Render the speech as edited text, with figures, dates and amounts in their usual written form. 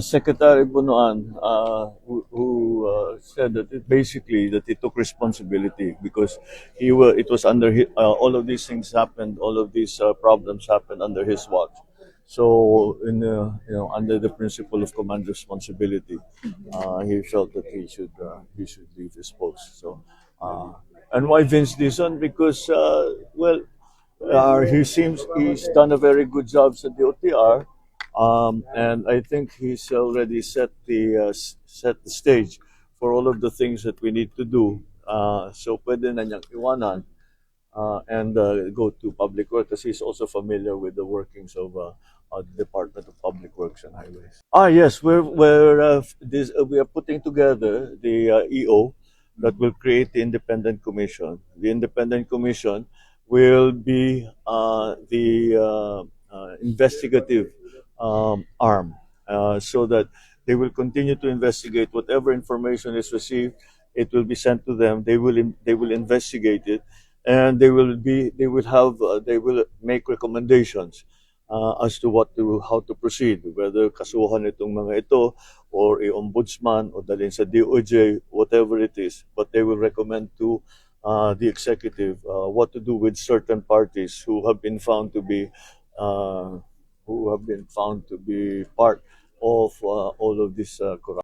Secretary Bunuan, who said that basically that he took responsibility because it was under all of these things happened, all of these problems happened under his watch. So, under the principle of command responsibility, he felt that he should leave his post. So, and why Vince Dizon? Because he's done a very good job at the OTR, and I think he's already set the stage for all of the things that we need to do. So pwede na niyang iwanan and go to public works because he's also familiar with the workings of the Department of Public Works and Highways. Yes, we are putting together the EO that will create the independent commission. The independent commission will be the investigative arm, so that they will continue to investigate whatever information is received. It will be sent to them. They will investigate it, and they will make recommendations as to how to proceed, whether kasuhan itong mga ito or i-ombudsman o dalhin sa DOJ, whatever it is. But they will recommend to the executive what to do with certain parties uh, who have been found to be part of all of this corruption.